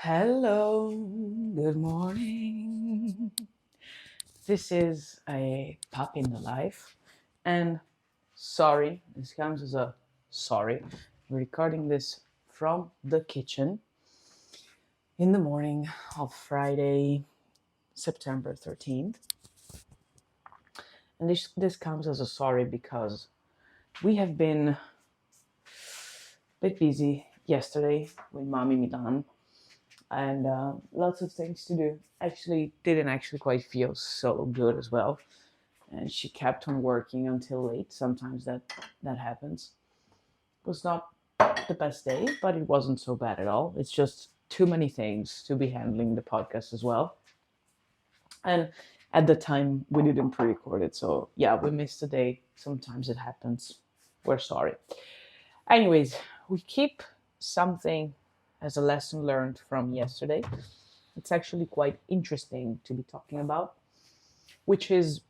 Hello, good morning. This is a Pup in the Life, and sorry, this comes as a sorry. We're recording this from the kitchen in the morning of Friday, September 13th. And this comes as a sorry because we have been a bit busy yesterday with Mommy Milan and lots of things to do. Actually, didn't actually quite feel so good as well, and she kept on working until late. Sometimes that happens. It was not the best day, but it wasn't so bad at all. It's just too many things to be handling the podcast as well. And at the time, we didn't pre-record it, so yeah, we missed a day. Sometimes it happens. We're sorry. Anyways, we keep something as a lesson learned from yesterday. It's actually quite interesting to be talking about, which is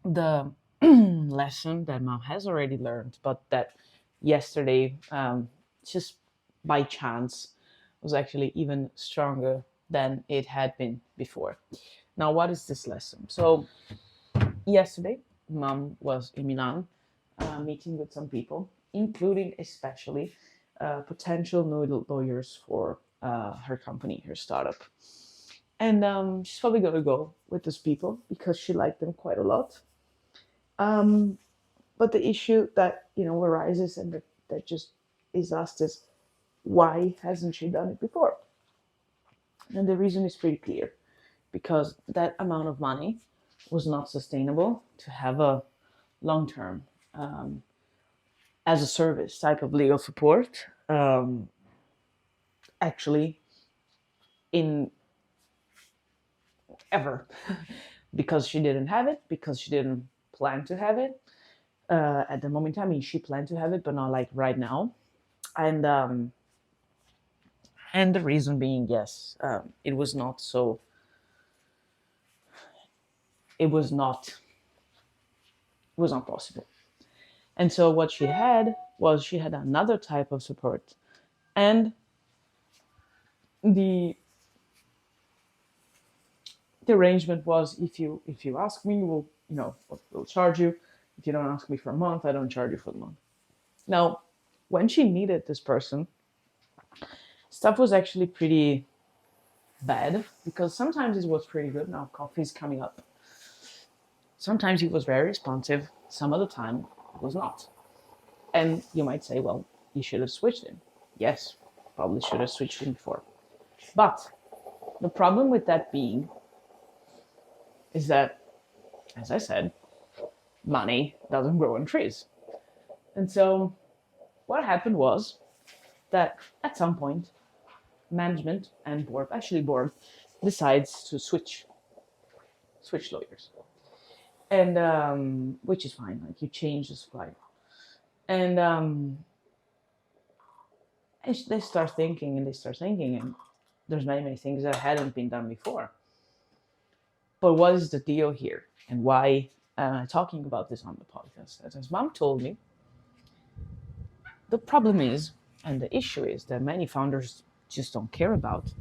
the lesson that Mom has already learned, but that yesterday, just by chance, was actually even stronger than it had been before. Now, what is this lesson? So, yesterday, Mom was in Milan meeting with some people, including especially potential new lawyers for her company, her startup. And she's probably going to go with those people because she liked them quite a lot. Um, but the issue that arises and that just is asked is why hasn't she done it before? And the reason is pretty clear because that amount of money was not sustainable to have a long term as a service type of legal support. Actually, in ever, because she didn't have it, because she didn't plan to have it at the moment. I mean, she planned to have it, but not like right now. And the reason being, yes, it was not so. It was not. It was not possible. And so what she had was she had another type of support, and the the arrangement was if you ask me, we'll charge you. If you don't ask me for a month, I don't charge you for the month. Now, when she needed this person, stuff was actually pretty bad because sometimes it was pretty good. Now coffee's coming up. Sometimes he was very responsive. Some of the time it was not. And you might say, well, you should have switched him. Yes, probably should have switched him before. But the problem with that being is that, as I said, money doesn't grow on trees. And so what happened was that at some point, management and board decides to switch lawyers. And which is fine, like you change the supply. And they start thinking, and there's many things that hadn't been done before. But what is the deal here, and why am I talking about this on the podcast? As Mom told me, the problem is, and the issue is that many founders just don't care about,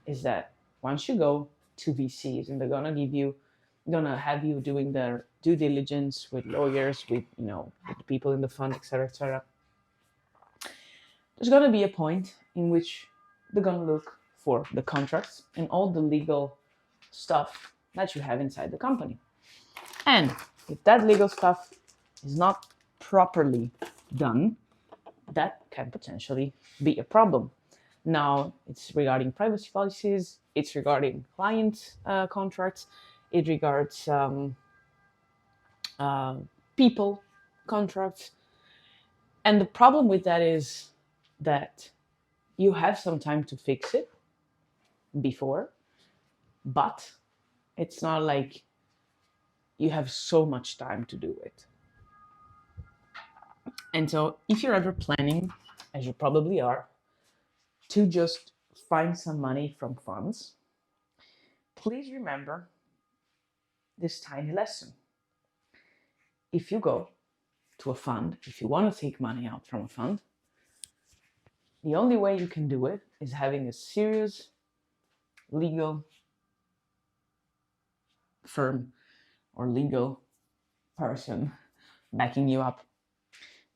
is that once you go to VCs and they're gonna have you doing their due diligence with lawyers, with with the people in the fund, etc., etc. There's gonna be a point in which they're gonna look for the contracts and all the legal stuff that you have inside the company. And if that legal stuff is not properly done, that can potentially be a problem. Now, it's regarding privacy policies, it's regarding client contracts, it regards uh, people contracts. And the problem with that is that you have some time to fix it before, but it's not like you have so much time to do it. And so, if you're ever planning, as you probably are, to just find some money from funds, please remember this tiny lesson. If you go to a fund, if you want to take money out from a fund, the only way you can do it is having a serious legal firm or legal person backing you up.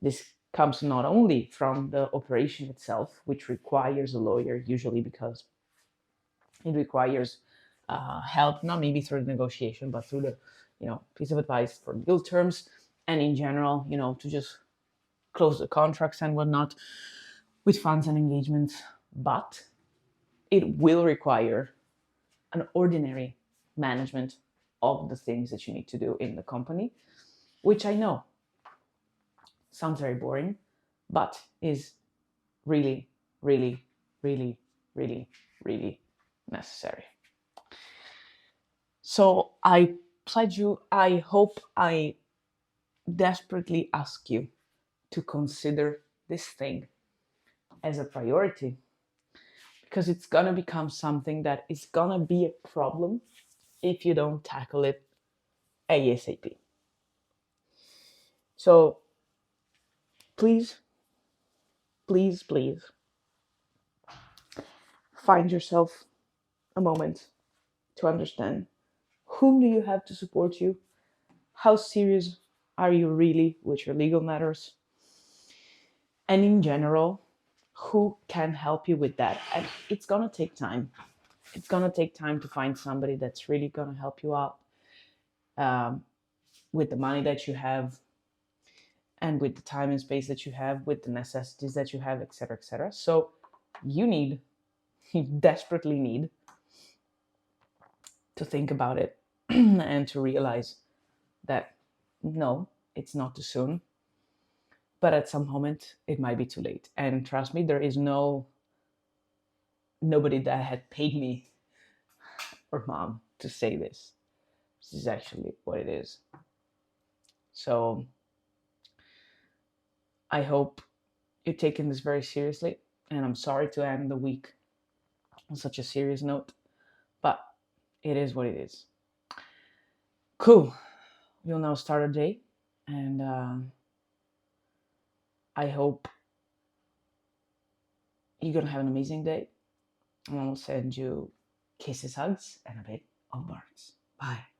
This comes not only from the operation itself, which requires a lawyer, usually because it requires help, not maybe through the negotiation, but through the piece of advice for legal terms, and in general, to just close the contracts and whatnot with funds and engagements. But it will require an ordinary management of the things that you need to do in the company, which I know sounds very boring, but is really, really, really, really, really necessary. So I pledge you, I hope, I desperately ask you to consider this thing as a priority, because it's gonna become something that is gonna be a problem if you don't tackle it ASAP. So please, please, please find yourself a moment to understand whom do you have to support you, how serious are you really with your legal matters, and in general, who can help you with that. And it's gonna take time. It's gonna take time to find somebody that's really gonna help you out with the money that you have, and with the time and space that you have, with the necessities that you have, etc., etc. So you desperately need to think about it and to realize that no, it's not too soon, but at some moment it might be too late. And trust me, there is nobody that had paid me or mom to say this. This is actually what it is. So I hope you're taking this very seriously, and I'm sorry to end the week on such a serious note, but it is what it is. Cool. We'll now start our day, and I hope you're gonna have an amazing day. And I'll send you kisses, hugs, and a bit of barks. Bye.